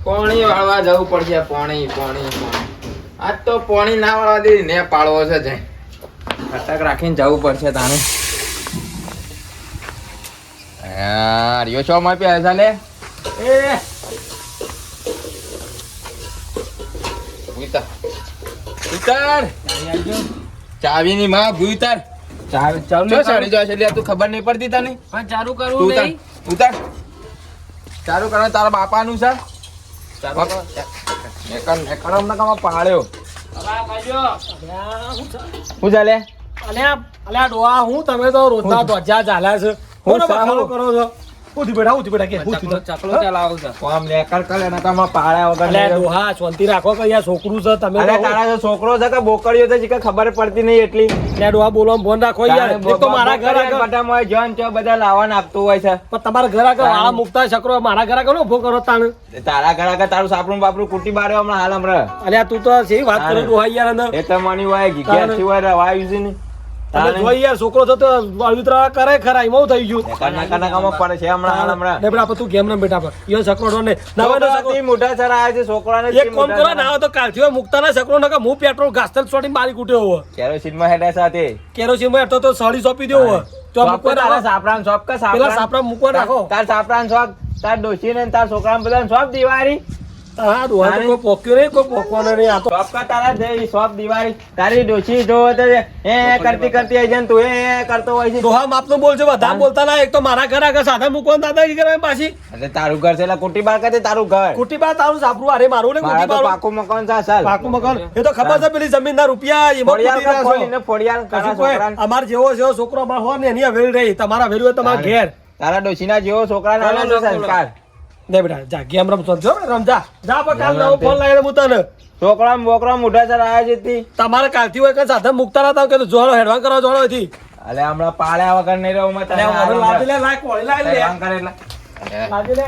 પોણી વાળવા જવું પડશે. પોણી આજ તો પોણી ના વાળવા દે ને પાડવો છે જાય. અટક રાખીને જવું પડશે તાને. રિયો છો માં પે લે એ ઉતાર ઉતાર ચાવી ની માં ભૂતાર ચાલુ સાડી જો છે તું ખબર નહીં પડતી તને પણ ચાલુ કરવું નહીં. ઉતાર ચાલુ કરો તારા બાપાનું છે એકમ ના કામ પાડ્યો શું ચાલે અલ્યા ડોહા હું તમે તો રોજના તો જ્યાં ચાલ્યા છે હું બખાડો કરો છો. ઉઠી બેઠા કે ચકલો ચલાવો છે આમ લે કર એના કામ પાડ્યા વગર અલ્યા ડોહા શાંતિ રાખો કે અહીંયા છોકરું છે તમે અરે તારા જો છોકરો છે કે બોકડીઓ છે કે ખબર પડતી નહીં એટલી. અલ્યા ડોહા બોલવામાં ફોન રાખો યાર. એક તો મારા ઘર આગળ બધા મોય જોન ચો બધા લાવવાના આપતું હોય છે પણ તમારા ઘર આગળ વાળા મુકતા છકરો મારા ઘર આગળ ઉભો કરો તાણ. તારા ઘર આગળ તારું સાપરું બાપરું કુટી બાર્યો હમણાં હાલ હમણાં. અલ્યા તું તો સી વાત કરો ડોહા યાર અંદર એ તો મની હોય ઘેર સિવાય રવાયું છે ને તમે જોઈ યાર છોકરો છે તો અવિતરા કરે ખરા એમાં થઈ ગયું કના કામ પડે છે હમણાં હાલ હમણાં. ને બેટા તું ગેમ રમ બેટા પર યો છકરો ને છોકરાથી મોટા સર આવે છે છોકરાને એક કામ કરો ના તો કાલથી મુકતા ના છકરો ન કે હું પેટ્રોલ ગાસ્તલ છોડી મારી કૂટ્યો હો કેરોસીન માં હેડા સાથે કેરોસીન માં તો સાડી સોંપી દેવો હો તો મુકવા તારા સાપરાન શોપ કે પેલા સાપરા મુકવા રાખો તાર સાપરાન શોપ તાર ડોશી ને તાર છોકરાને બધા શોપ દિવાળી હા ડોહા તો કોઈ પોક્યો નહીં કોઈ પોકવાનો નહીં આ તો શોપ કા તારા જઈ શોપ દિવાળી તારી ડોશી જો તો એ કરતી કરતી આઈ જાય તું એ કરતો હોય છે. ડોહા માપનો બોલજો બધા બોલતા ના એક તો મારા ઘર આગળ સાધા મૂકવાનું દાદાજી કરે પાછી એટલે તારું ઘર છે એટલે કુટી બાર કરતી તારું ઘર કુટી બા તારું સાપરું અરે મારું ને કુટી બા પાકું મકાન છે સાલ પાકું મકાન એ તો ખબર છે પેલી જમીન ના રૂપિયા એમાં ફોડિયાલ કરા છોકરાને અમાર જેવો જેવો છોકરો અમાર હો ને એની વેલ રહી તમારા વેલ હોય તમારા ઘેર તારા ડોશીના જેવો છોકરાને આનો સંસ્કાર ને બેટા જા ગેમ રમતો જો રમજા જા પર કાલ નવો ફોન લાવીને હું તને છોકરા બોકરા મોઢા સર આવ્યા છે તમારે કાલથી હોય કે સાધન મુકતા નતા કે જોડો હેડવાન કરવા જોડો હતી અલે હમણાં પાળ્યા વગર નહીં રહું મત લાવી લે લાય કોળી લાવી લે હેડવાન કરે એટલે લાવી લે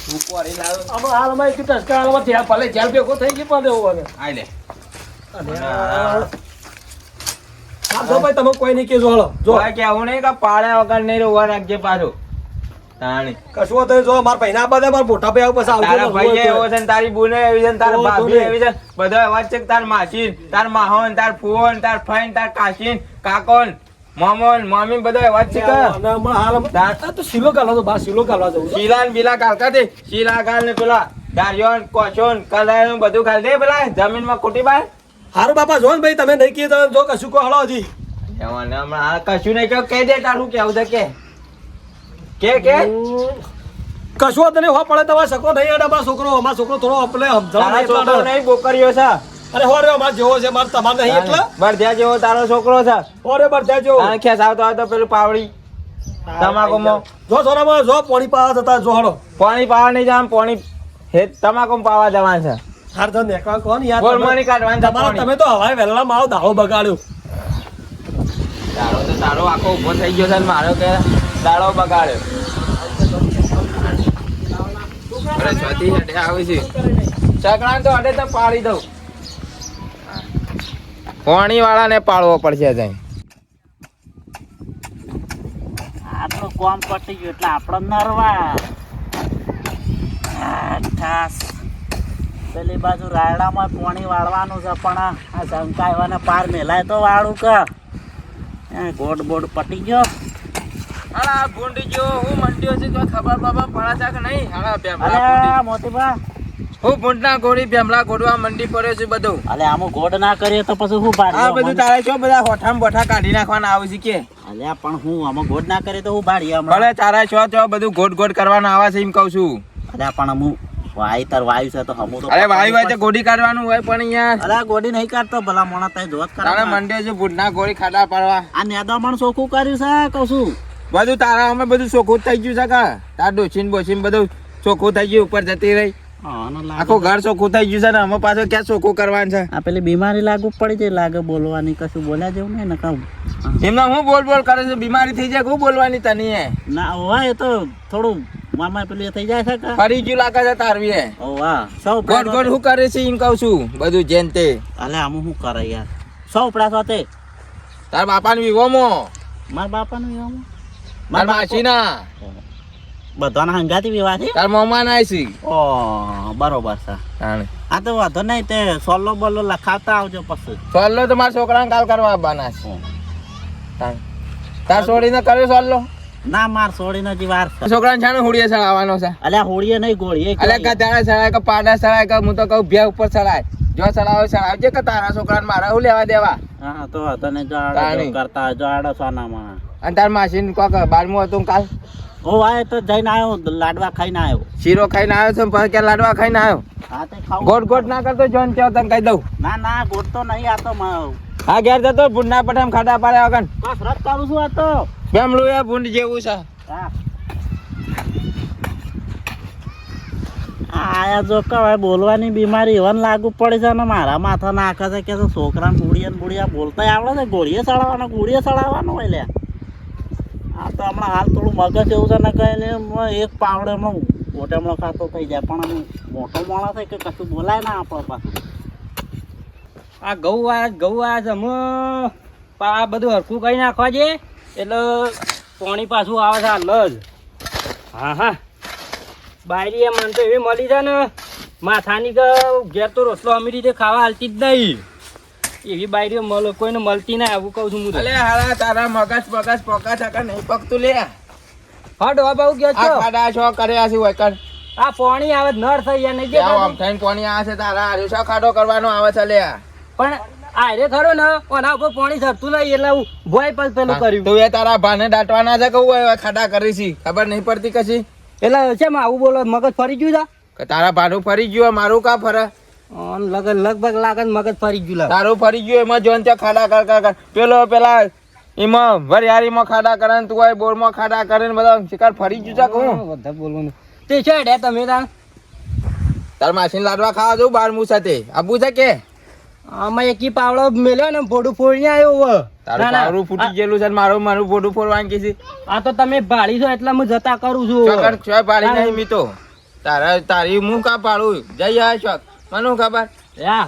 તું કોરી લાવ આમ હાલમાં એક ટસકા હાલમાં ત્યાં ભલે જેલ ભેગો થઈ ગઈ પણ એવું હવે આઈ લે હા જો ભાઈ તમે કોઈ નહીં કે જોડો જો કે આવું નહીં કે પાળ્યા વગર નહીં રહું રાખજે પાછું તાણી કશું તો જો માર ભાઈ ના બધા માર મોટા ભાઈ પછી આવજો તારા ભાઈ એવો છે તારી બુને એવી છે તાર ભાભી એવી છે બધા વાત છે તાર માસી તાર માહોન તાર ફુઓન તાર ફઈન તાર કાશીન કાકોન મામોન મામી બધા વાત છે કે હાલ તો શીલો ગાલવા તો બા શીલો ગાલવા જવું શીલાન બિલા કાલકા દે શીલા ગાલ ને પેલા દારિયોન કોચોન કલાયન બધું ખાલ દે પેલા જમીનમાં કુટી બાર હારું બાપા જો ને ભાઈ તમે નહીં કીધું જો કશું કો હળો હજી એવાને હમણાં કશું નહીં કહો કહી દે તારું કેવું છે કે કશું તને હો પડે તમારે સકો નહીં અડે અમારો છોકરો થોડો અપલે સમજાવો નહીં બોકરીઓ છે અરે હો રે અમાર જેવો છે માર તમાર નહીં એટલે બરધ્યા જેવો તારો છોકરો છે હો રે બરધ્યા જેવો ખેસ આવતો પેલું પાવડી તમાકુમાં જો સોરામાં જો પાણી પાવા જતા જો હળો પાણી પાવા નહીં જવાનું પાણી હે તમાકુ પાવા જવાનું છે હાર ધન નેકા કોણ યાર બોલમાની કાઢવાનું તમારા તમે તો હવાય વેલા મારો દાવો બગાડ્યો તારો આખો ઉભો થઈ ગયો છે મારો કે દાડો બગાડ્યો અરે છોતી હેડે આવી છે ચકડાને તો અડે તો પાડી દઉં પાણી વાળાને પાડવો પડશે ત્યાં આ તો કોમ પટી ગયું એટલે આપણે નરવા ખાસ પેલી બાજુ રાયડામાં પાણી વાળવાનું છે પણ આ શંકા એવાને પાર મેલાય તો વાળું કે ગોડ બોડ પટી ગયો હાલા ભૂંડી જો હું મંડ્યો છે તો ખબર બાબા પડે છે કે નહીં હાલા બેમલા અરે મોતીબા હું ભૂંડના ગોળી બેમલા ગોડવા મંડી પડ્યો છે બધું અલે આમ ગોડ ના કરીએ તો પછી હું બાળી આ બધું તારે છો બધા હોઠામ બોઠા કાઢી નાખવાના આવે છે કે અલ્યા પણ હું આમ ગોડ ના કરીએ તો હું બાળી હમણાં ભલે તારા છો છો બધું ગોડ ગોડ કરવાના આવે છે એમ કહું છું અલ્યા પણ હું વાયુ છે તો હમું તો અરે વાયુ હોય તો ગોડી કાઢવાનું હોય પણ યાર અલ્યા ગોડી નહીં કાઢતો ભલા મોણા તઈ જોત તારે મંડ્યો છે ભૂંડના ગોળી ખાડા પાડવા આ નેદામણ ચોખ્ખું કર્યું છે કહું છું બધું તારા અમે બધું ચોખ્ખું થઈ ગયું છે કા તાર ડોસીન બોસીન બધું ચોખ્ખું થઈ ગયું ઉપર જતી રહી આખું ઘર ચોખ્ખું થઈ ગયું છે ને અમે પાછું ક્યાં ચોખ્ખું કરવાનું છે આ પેલી બીમારી લાગુ પડી જાય લાગે બોલવાની કશું બોલ્યા જેવું નહીં ને કહું એમના હું બોલ બોલ કરે છે બીમારી થઈ જાય હું બોલવાની તની ના હોય એ તો થોડું મામા પેલું થઈ જાય છે કે ફરી ગયું લાગે છે તારવી એ ઓ વાહ સૌ ગોડ ગોડ શું કરે છે એમ કહું છું બધું જેન તે અલે આમ શું કરે યાર સૌ પડા સાથે તાર બાપાને વિવોમો મારા બાપાનું એમ માર માસીના બધાના હંગાથી વિવાહથી તાર મોમાં ના છે ઓ બરોબર છે તાણે આ તો વાંધો નહીં તે સોલો બોલો લખાવતા આવજો પછી સોલ્લો તો મારા છોકરાને કાલ કરવા આવવાના છે તાણે તાર છોડીને કર્યો સોલ્લો ના માર છોડીને હજી વાર છે છોકરાને છાણે હોડીએ ચડાવવાનો છે અલ્યા હોળીએ નહીં ગોળીએ અલે ગધાડા ચડાય કે પાડા ચડાય કે હું તો કહું ભે ઉપર ચડાય જો ચડાવે ચડાવજે કે તારા છોકરાને મારા હું લેવા દેવા હા તો વાંધો નહીં જો આડો તાણી. કરતા હોય, જો આડો સોનામાં અને તાર માસીને કોક 12મું હતું કાલ ઓ આય તો જઈને આવ્યો લાડવા ખાઈને આવ્યો શીરો ખાઈને આવ્યો છે પછી ક્યાં લાડવા ખાઈને આવ્યો હા તે ખાવ ગોટ ગોટ ના કરતો જોન ચો તને કહી દઉં ના ના ગોળતો નહીં આ તો હા ઘેર જતો ભૂંડના પઠામ ખાડા પાડ્યા વગર કસરત કરું છું આ તો બેમલું એ ભૂંડ જેવું છે હા આયા જો કહેવાય બોલવાની બીમારી એવન લાગુ પડે છે ને મારા માથા નાખે છે કે છોકરાને બુડિયા બોલતા આવડે છે ગોળીએ ચડાવવાનો હોય લે આ તો હમણાં હાલ થોડું મગજ એવું છે ને કહે ને એક પાવડે હમણાં ગોટે હમણાં ખાતો થઈ જાય પણ મોટો માણસ છે કે કશું બોલાય ના આપણો પાછું આ ઘઉં આવ્યા છે અમે આ બધું હરખું કરી નાખવા છે એટલે પાણી પાછું આવે છે હાલ જ હા હા બાયરી એ મને તો એવી મળી છે ને માથાની કે ઘેર તો રોટલો અમી રીતે ખાવા હાલતી જ નહીં એવી બાયરીઓ કોઈને મળતી ના આવું કહું છું હું તો. અલે હાલા તારા મગજ પોકા છાકા નહીં પકતું લે હા ડોહા બાબુ કે આ છો ખાડા છો કર્યા છે વૈકર આ પાણી આવે નર થઈ ગયા નહીં આમ દેખાતું. થઈને પોણી આવે છે તારા હારું શો ખાડો કરવાનો આવે છે લે પણ આયરે ખરો ને ઓના ઉપર પાણી સરતું નહીં એટલે હું ભોય પછી પેલું કર્યું તું એ તારા ભાને દાટવાના છે કહું હવે ખાડા કરી છે ખબર નહીં પડતી કશી એટલે છે આવું બોલો મગજ ફરી ગયું છે કે તારા ભાનું ફરી ગયું મારું કા ફરે લગભગ લાગે છે મગજ ફરી ગયું લાગે. તારું ફરી ગયું એમાં જોન ત્યાં ખાડા કર પેલા એમાં વરિયાળીમાં ખાડા કરે ને તું હોય બોરમાં ખાડા કરે ને બધા શિકાર ફરી ગયું છે કહું બધા બોલવાનું તે છે ડે તમે તાણ તાર માસીને લાડવા ખાવા જવું 12મું સાથે આબુ છે કે આમાં એકી પાવડો મેલ્યો ને ફોડું ફોડી આવ્યો હવે. તારું ના, ના. પાવડું ફૂટી ગયેલું છે ને મારું ફોટું ફોડવાનું કે છે આ તો તમે ભાળી છો એટલે હું જતા કરું છું ચોકર ચોય પાડી નહીં મીતો તારી હું કા પાડું જઈ આ ચોક મને ખબર યા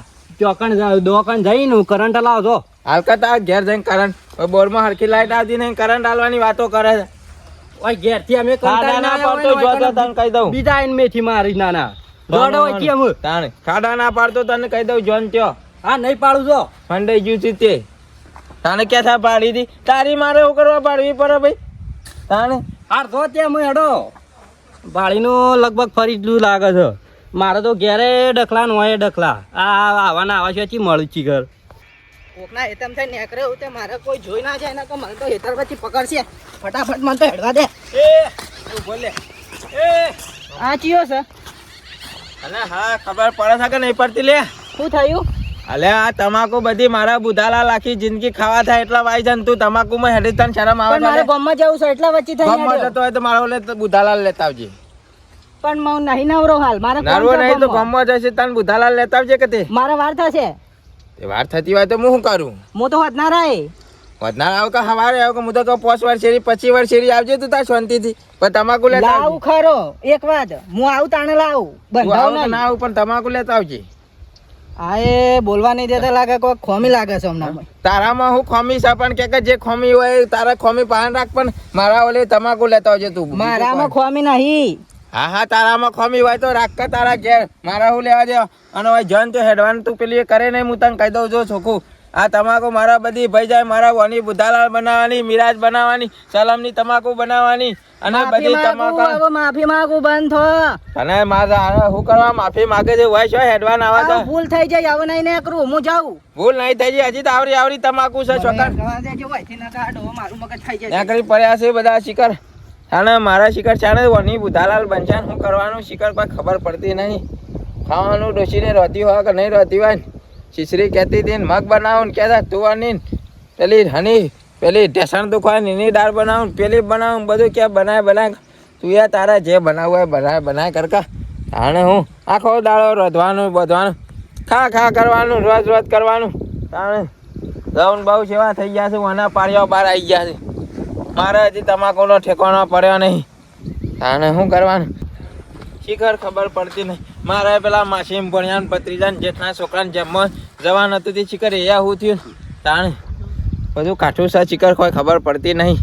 દોકણ જઈને કરંટ લાવજો હાલકા તાર ઘેર જઈને કરંટ બોરમાં હરખી લાઈટ આવતી નહીં કરંટ હાલવાની વાતો કરે છે ઓય ઘેરથી અમે ખાડા ના પાડતો જો તો તને કહી દઉં બીજા આઈને મેથી મારી નાના દોડો ઓયથી અમે તાણે ખાડા ના પાડતો તને કહી દઉં જોન ત્યો હા નહીં પાડું છો ફંડાઈ ગયું છે તે તાણે ક્યાં થા પાડી હતી તારી મારે એવું કરવા પાડવી પડે ભાઈ તાણે હાર તો ત્યાં હું હેડો ભાળીનું લગભગ ફરી જ લાગે છે મારે તો ઘેરે ડખલા નો હોય ડખલા આવાના આવા છે મળું છી ઘર કોકના હેતમ થઈ નેકરે એવું તે મારે કોઈ જોઈ ના જાય ને કે મને તો હેતર પછી પકડશે ફટાફટ મને તો હેડવા દે બોલે આ ચિયો છે અને હા ખબર પડે છે કે નહીં પડતી લે શું થયું અલે આ તમાકુ બધી મારા બુધાલાલ આખી જિંદગી ખાવા થાય એટલા વાઈ જાય ને તું તમાકુમાં હેડી તને શરમ આવે પણ મારે ગામમાં જવું છે એટલા વચ્ચે થઈ ગામમાં ગયા જતો હોય તો મારો લે બુધાલાલ લેતા આવજે પણ હું નહીં નવરો હાલ મારે કામ નરવો છે નહીં તો ગામમાં. ગામમાં જશે તને બુધાલાલ લેતા આવજે કે તે મારે વાર થશે તે વાર થતી હોય તો હું શું કરું હું તો હોત ના રહે વધનાર આવ કે હવારે આવ કે હું તો કહું 5 વાર શેરી 25 વાર શેરી આવજે તું તાર શાંતિથી પણ તમાકુ લેતા લાવું આવજે ખરો એક વાત હું આવું તાણે લાવું તું બંધાવ આવ તો નહીં ના આવ પણ તમાકુ લેતા આવજે આ એ બોલવા નહીં દેતા લાગે કોઈ ખોમી લાગે છે હમણાં તારામાં હું ખોમી છે પણ કે જે ખોમી હોય તારા ખોમી પાન રાખ પણ મારા ઓલે તમાકુ લેતા આવજે તું મારામાં ખોમી નહીં હા હા તારામાં ખોમી હોય તો રાખ કે તારા ઘેર મારા હું લેવા દે અને હવે જન તો હેડવાનું તું પેલી એ કરે નહીં હું તને કહી દઉં જો છોકું આ તમાકુ મારા બધી ભાઈ જાય મારા વાની બુધાલાલ બનાવવાની મિરાજ બનાવવાની સલમની તમાકુ બનાવવાની અને બધી તમાકુ માફી માંગુ બંધ થો અને મારા હું કરવા માફી માંગે છે હોય શું હેડવાન આવે છે આવું ભૂલ થઈ જાય આવું નહીં ને કરું હું જાઉં ભૂલ નહીં થઈ જાય હજી તો આવરી તમાકુ છે છોકર જવા દેજો હોયથી ના કાઢો મારું મગજ ખાઈ જાય ત્યાં કરી પડ્યા છે બધા શિખર અને મારા શિખર છે વની બુધાલાલ બનશે શું કરવાનું શિખર કોઈ ખબર પડતી નહીં ખાવાનું ડોસીને રહેતી હોય કે નહીં રહેતી હોય ને શીશરી કહેતી હતી ને મગ બનાવું ને કહેતા તુવાની પેલી હની પેલી ઢેસણ દુખવા એની દાળ બનાવું પેલી બનાવું બધું ક્યાં બનાય તું યાર તારા જે બનાવવું હોય બનાય કરકા તાણે હું આખો દાડો રોધવાનું બધવાનું ખા કરવાનું રોજ કરવાનું તાણે જવું બહુ સેવા થઈ ગયા છે વના પાડ્યા બહાર આવી ગયા છે મારે હજી તમાકુનો ઠેકાણો પડ્યો નહીં તાણે શું કરવાનું શિખર ખબર પડતી નહીં મારે પેલા માસીમ ભણ્યા ભત્રીજાને જેઠના છોકરાને જમવા જવાનું હતું તે શિખર એ હું થયું તાણે બધું કાઠું છે શિખર કોઈ ખબર પડતી નહીં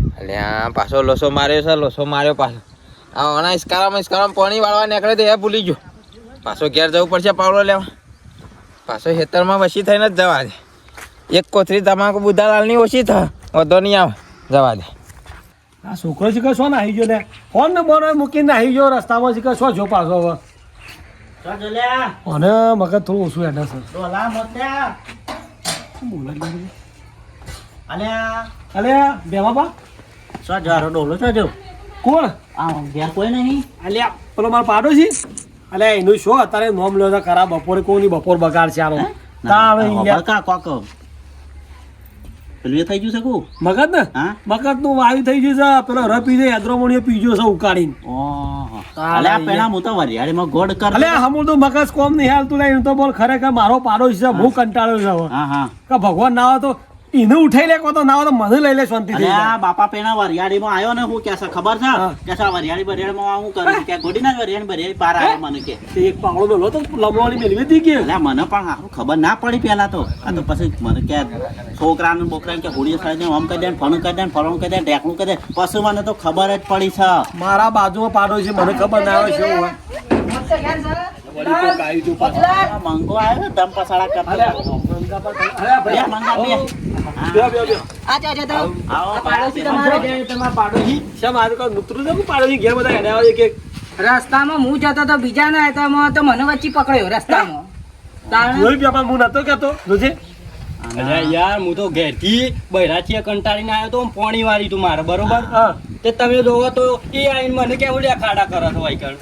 એટલે આ પાછો લોસો માર્યો છે પાછો આ ઇસ્કારામાં પાણી વાળવા નીકળે તો એ ભૂલી ગયો. પાછો ઘેર જવું પડશે પાવડો લેવા. પાછો ખેતરમાં વસી થઈને જ જવા દે. એક કોથળી તમાકુ બુધાલાલની ઓછી થાય વધો નહીં આવે જવા દે. આ છોકરો શીખર શું નાહી ગયો લે ફોન ને બોનો મૂકીને નાહી ગયો રસ્તામાં શીખર શું જો પાછો હવે શું જોલ્યા? અને મગજ થોડું ઓછું હેડે છે ડોલા મોત્યા. શું બોલે છે? અલ્યા અલે બેવા બા શું જારો ડોલો છો જો? કોણ આ ઘેર કોઈ નહીં? અલ્યા પેલો મારો પાડો છે અલ્યા એનું શું અત્યારે નોમ લ્યો છે ખરા બપોરે કોની બપોર બગાડ છે આનો તાવે ઈયા કા કોક પેલું એ થઈ ગયું છે કુ? મગજ ને હા? મગજ નું વાયુ થઈ ગયું છે પેલો રપી દે હેદ્રોમોણીએ પીજો છે ઉકાળીને ઓહો. અલ્યા પેલા હું તો વરિયાળીમાં ગોળ કર. અલ્યા હમું તો મગજ કોમ નહીં હાલતું લે તો બોલ ખરેખર મારો પાડો છે હું કંટાળ્યો છે હવે હા હા. કે ભગવાન ના આવે તો એને ઉઠાઈ લે કો તો ના આવે તો મને લઈ લે શાંતિ અલ્યા બાપા પેલા વરિયાળીમાં આવ્યો ને હું કે છે ખબર છે હા. કે છે વરિયાળીમાં હું કરું કે ગોડીના વરિયાળી પાર આવ્યો મને કે એક પાવડો મેલો તો લમવાળી મેળવી હતી કે અલ્યા મને પણ હારું ખબર ના પડી પેલા તો આ તો પછી મને કે છોકરાને બોકરાને કે હોળીએ સાડે આમ કરી દે ફણું કરી દે ફળું કરી દે ઢેકણું કરી દે પછી મને તો ખબર જ પડી છે. મારા બાજુમાં પાડો છે મને ખબર ના આવે છે શું હોય વળી કોક આવ્યું તું પાછું. આ મંગો આવ્યો દમ પસાડા કરતો. અલ્યા બે મંગા બે. બે આ ચાચા તો આવો પાડોશી તમારે તમારા પાડોશી શા મારું કોઈ નૂતરું છે પાડોશી ઘેર બધા હેડા આવે કે રસ્તામાં હું જતો તો બીજા ના હતા તો મને વચ્ચે પકડ્યો રસ્તામાં તાણે જોઈ વ્યાપાર હું નતો કેતો જોજે અલ્યા યાર હું તો ઘેરથી બૈરાથી કંટાળીને આવ્યો તો પોણી વાળી તું મારે બરોબર હા તે તમે જોવો તો એ આઈને મને કેવું લ્યા ખાડા કરો છો વાઈકણ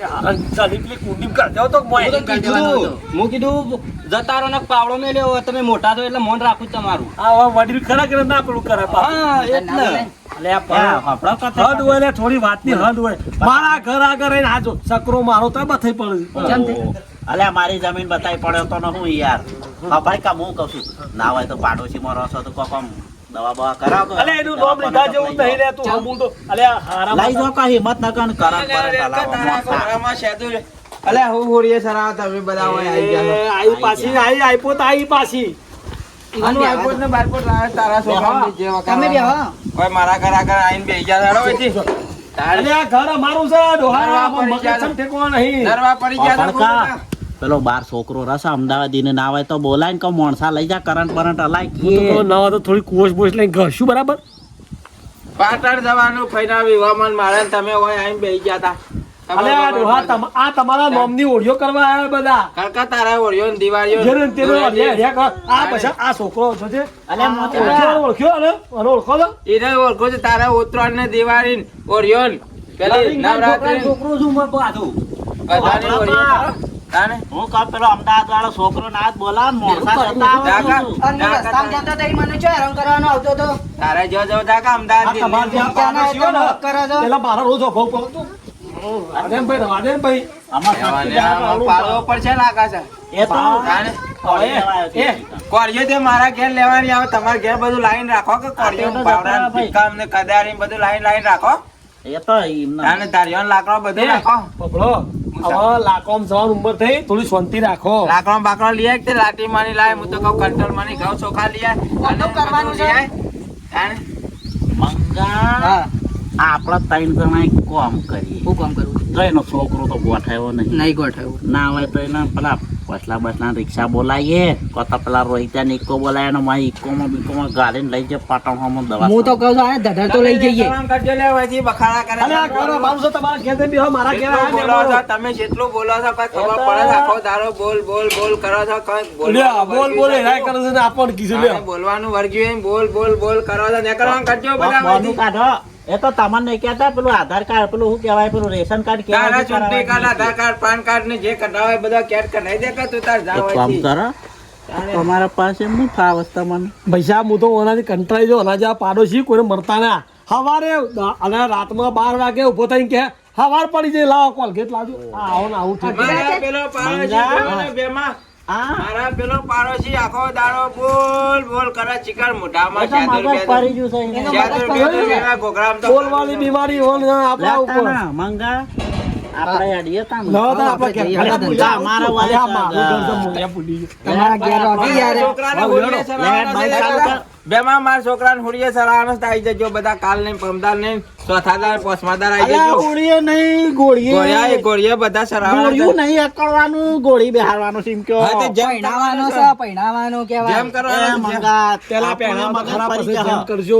ચાલી પેલી કુંડી કાઢ જાવ તો મોય હું કીધું જતા રહો ને પાવડો મેલ્યો તમે મોટા છો એટલે મોન રાખું જ તમારું આ વડીલ ખરા કરે ના પેલું કરે હા એટલે અલ્યા ફફડા કરતા હદ હોય લે થોડી વાતની હદ હોય મારા ઘર આગળ રહીને હાજો સકરો મારો તો બથઈ પડે કેમ તે? અલ્યા મારી જમીન બતાવી પડ્યો તો ન હું યાર હા ભાઈ કા હું કહું છું ના હોય તો પાડોશીમાં રહો છો તો કોક આમ દવા બવા કરાવો અલે એનું નામ લીધા જેવું નહીં લે તું હમું તો અલ્યા હારા લઈ જાઓ કા હિંમત ન કર કરંટ પર હલાવો આમાં શેતું છે. અલ્યા હું હોળીએ સરાવ તમે બધા હોય આવી ગયા છો. આઈ પાછી આઈ પોત આઈ પાછી આનું આઈપોડ ને બારપોડ લાવે તારા છોકરાને જે વખત તમે બે હો કોઈ મારા ઘર આગળ આઈને બેહી ગયા તારો હોય છે. તારે અલ્યા ઘર અમારું છે ડોહારા નરવા પડી મગજ ગયા છે ઠેકવા નહીં નરવા પડી ગયા પણ તા કા પેલો બાર છોકરો રસ અમદાવાદી ને ના હોય તો બોલાય ને કે મોણસા લઈ જા કરંટ બરંટ હલાય હું તો ના હોય તો થોડી કોશ બોશ લઈને ઘરશું બરાબર પાટણ જવાનું ફૈના વિવાહમાં મારે ને તમે હોય આઈને બેહી ગયા તા. અલ્યા ડોહા આ તમારા નામની ઓળિયો કરવા આવ્યા બધા કાકા તારા ઓળિયો ને દિવાળીઓ ને જેને તેને અલ્યા હેક આ પછી આ છોકરો છો છે અલ્યા મોતી ઓળખ્યો અને ઓળખો તો એને ઓળખો છે તારા ઉત્તરાયણ ને દિવાળી ને ઓળિયો ને પેલી નવરાત્રી ને છોકરું છું મેં પાછું બધાની ઓળિયો તાને હું કહું પેલો અમદાવાદ વાળો છોકરો ના જ બોલા મોણસા જતા આવે શું? અને રસ્તામાં જતો તો ઈ મને ચો હેરાન કરવાનો આવતો તો તારે જો જો તા આ અમદાવાદ તમારે દિલ્હી. ત્યાં પાડો સીવો ને કરો છો. પેલા મારા રોજ અભાવ પડતો રાધેનભાઈ આમાં જવાને શક્તિ આમાં પાડવો પડશે લાગે છે. એ તો તાને કોળી લેવાયો છે. કોળિયો તે મારા ઘેર લેવાની આવે તમારા ઘેર બધું લાઈન રાખો કે કોળિયો આ તો પાવડા ને ભાઈ. ટીકા ને કદારી બધું લાઈન રાખો એ તો એમને તાને તારીઓ ને લાકડો બધું રાખો પકડો હવે લાકોમ જવાની ઉંમર થઈ થોડી શાંતિ રાખો લાકડો બાકડો લઈ આય કે તે લાટી માની લાય હું તો કહું કંટ્રોલ માની ઘઉં ચોખા લઈ આય બધું કરવાનું છે. તાને મંગા હા આપણા ત્રણ જણા એક કામ કરીએ હું કામ કરું તો એનો છોકરો તો ગોઠાયો નહીં નહીં ગોઠવ્યું ના હોય તો એના પેલા બસલા બસલા રિક્ષા બોલાવીએ કોતા પેલા રોહિતા ને ઇકો બોલાય ને મારી ઇકોમાં બીકોમાં ગાડીને લઈ જાય પાટણ હમણાં દવા હું તો કહું છું આ ધધર તો લઈ જઈએ કામ કરજો લે વધી બખાડા કરે અલ્યા કરો મારું છો તમારા ઘેર જઈને બેહો, મારા ઘેર જેટલું આવીને બોલો છો બોલો. તમે જેટલું બોલો છો કોઈ ખબર પડે છે? આખો દાડો બોલ બોલ બોલ કરો છો કોઈ લ્યો, બોલ બોલ હેરાય કરે છે ને આપણને કીધું લ્યો. બોલવાનું વર્ગ્યું એમ બોલ બોલ બોલ કરો છો ને કરવાનું કરજો બધા મોનું વધી. કાઢો એ તો તમને નહીં કહેતા પેલું આધાર કાર્ડ પેલું શું કહેવાય પેલું રેશન કાર્ડ તારા કહેવાય ચૂંટણી કાર્ડ આધાર કાર્ડ પાન કાર્ડ ને જે કઢાવે બધા કેટ કઢાઈ દે કે તું તાર એક જાવ કામ અહીંથી. કરો તમારા પાસે એમનું ફાવસ તમને ભૈસા હું તો ઓનાથી કંટાળી જો ઓના જેવા પાડોશી કોઈને મળતા ના સવારે અને રાતમાં 12 વાગે ઉભો થઈને કે સવાર પડી જાય લાવો કોલગેટ લાવજો આ આવો ને આવું થયું. મારા પેલો પાડોશી મંગા. જોયો ને બેમાં? આ મારા પેલો પાડોશી આખો દાડો બોલ બોલ કરે ચિકન મોઢામાં એ તો શાદર મગજ બેદર. પડી ગયું છે એને. શાદર બેદર એના ઘોઘરામાં તો બોલવાની બીમારી હોય ને આપણા લેતા ઉપર ના, મંગા આપણે અડીએ તા ને. ના, ના, આપણે ઘેર. અલ્યા, ભૂલા, અમારા વાલે અલ્યા, મારું સગા. ઘર તો મોયા ભૂલી ગયો. તમારા ઘેર રોટી યાર છોકરાને બોલીએ લેટ સરાવવાના ભાઈ છે ચાલુ લેકડા. કર. બેમાં મારા છોકરાને હુડીએ સરાવાનો આવી જજો બધા કાલ ને પરમદાર ને ચોથાદાર પોસમાદાર આવી અલા, જજો ઉડીએ નહીં, ગોળીએ. ગોળીએ બધા સરાવાના ગોળીયું નહીં અકળવાનું, ગોળી બેહારવાનું છે એમ કયો. હા, તે જેમ પહેણાવાનો કરવાનું છે પહેણાવાનો કહેવાય જેમ કરવાનું એ છે. મંગા, પેલા આપણે પહેલા મગજ ખરા ફરી પછી જાય. જેમ કરજો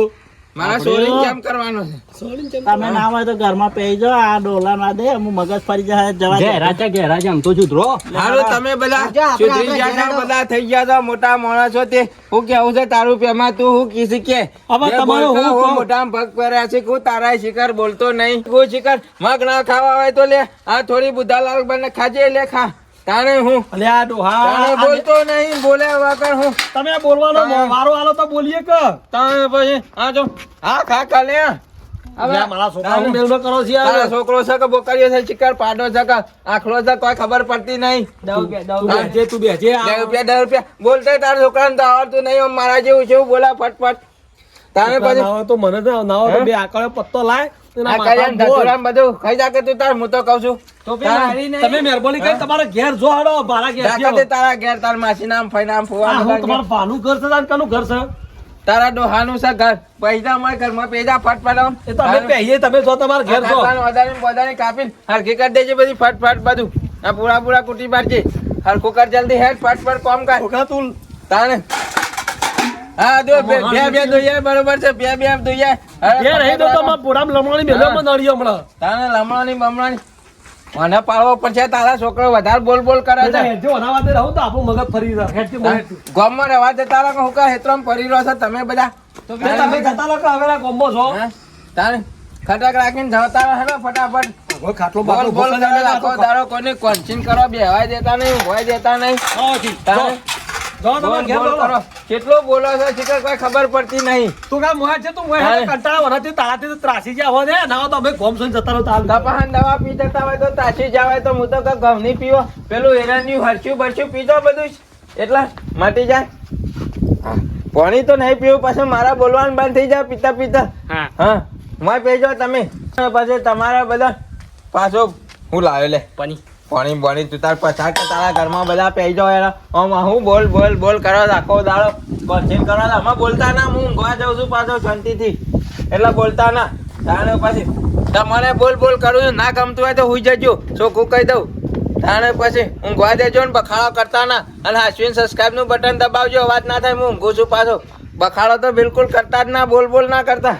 મારા સોરીને જેમ કરવાનું છે. તમે ના હોય તો ઘરમાં પેઈ જાઓ, આ ડોલા ના દે હું મગજ ફરી જાય જવા દે. ઘેરા છે આમ તો સુધરો હારું તમે બધા જો આપણે સુધરી ગયા છો, ઘેરાડો. બધા થઈ ગયા છો મોટા માણસો તે હું કેવું છે તારું પેમાં તું હું કીધી કે હવે જે તમારે બોલતા હું હું કહું? મોઢામાં પગ પહેર્યા છે હું તારા શિકાર બોલતો નહીં હું શિકાર મગ ના ખાવા હોય તો લે આ થોડી બુધાલાલ બને ખાજે લે ખા તાણે હું અલે આ ડોહા તાણે બોલતો નહીં બોલે વગર હું તમે બોલવાનો વારો આલો તો બોલીએ કે તાણે પછી આ જો હા ખા ખા લે હવે મારા છોકરા હું મેલ ન કરો છે તારા યાર છોકરો છે કે બોકરીઓ છે શિકાર પાડો છે કે આખલો છે કોઈ ખબર પડતી નહીં તું બેજે તું બેજે ₹10 ₹10 બોલતા તારા છોકરાને તો આવડતું નહીં આમ મારા જેવું છે એવું બોલા ફટફટ તારે પછી ના હોય તો મને ના હોય તો બે આકડે પત્તો લાય એના આ માથામાં કલ્યાણ બોલ. ધતુરામ બધું ખાઈ જાકે તું તાર હું તો કહું છું તમે મહેરબાની કરી તમારા ઘેર જો હાડો મારા ઘેર જાકે જેવો. તે તારા ઘેર તાર માસી નામ ફઈ નામ આ ફુવા હું બધા તમારું ભાનું ઘર છે તાર કનું ઘર છે તારા ડોહાનું છે ઘર પૈસા મારા ઘરમાં પૈસા ફટફટ આમ. એ તમે પહેરીએ તમે જો તમારા ઘેર જો ખાવાનું વધારે કાપીને હરખી કરી દેજે બધી ફટફટ બધું આ પૂરા કુટી પાડજે હરખું કર જલ્દી હેડ ફટફટ કોમ કર છોકરા તું તાણે હા દો બે દોઈએ બરોબર છે બે દોઈએ ઘેર રહી દો તો મારા પૂરામ લમણાની મેલો માં નળીઓ હમણાં તાણે લમણાની બમણાની મને પાડવો પડશે તારા છોકરો વધારે બોલ કરે એટલે છે હેઠે ઓના વાતે રહું તો આપણું મગજ ફરી જાય હેઠે બોલે તું. ગામમાં રહેવા જતા રહો હું કા હેતરામ પડી રહ્યો છો તમે બધા તો કે તમે જતા લોકો હવે આ ગોમો છો હા? તાણે ખટક રાખીને જતા રહો હેડો ફટાફટ હવે ખાટલો બોલ બાટલો બોલ ભોસા કરે જાય આખો તો દારો કોને કોન્ચિન કરો બેહવાય દેતા નહીં ઊંઘવાય દેતા નહીં હા, ઠીક. તાણે જો તમારા બોલ ઘેર બોલ બોલો. કરો કેટલું બોલો છો શિખર કોઈ ખબર પડતી નહીં તું કાં મોયા છે તું મોયા છે? કંટાળા વરાથી તારાથી તો ત્રાસી ગયા હોય ને ના હોય તો અમે ગોમ સુઈને જતા રહો તો હાલ. કપાહન દવા પી જતા હોય તો તાસી જવાય તો હું તો કે ઘઉંની પીવો પેલું એરંડિયું હરચ્યું બરચ્યું પીજો બધું જ. એટલે મટી જાય પાણી તો નહીં પીવું પછી મારા બોલવાનું બંધ થઈ જાય પીતા પીતા હા હા મોય પીજો તમે પછી તમારા બધા પાછો હું લાવ્યો લે પાણી બોણી તું તાર પછાડ કે તારા ઘરમાં બધા પી જાઓ યાર આમાં હું બોલ કરો આખો દાડો કોન્ચિન કરો આમાં બોલતા ના હું ઊંઘવા જાઉં છું પાછો શાંતિથી એટલે બોલતા ના તાણે પછી તમારે બોલ કરું છું ના ગમતું હોય તો હુઈ જજો ચોખ્ખું કહી દઉં તાણે પછી ઊંઘવા દેજો ને બખાડો કરતા ના અને હાસવીન સબસ્ક્રાઇબ નું બટન દબાવજો અવાજ ના થાય હું ઊંઘું છું પાછો બખાડો તો બિલકુલ કરતા જ ના બોલ ના કરતા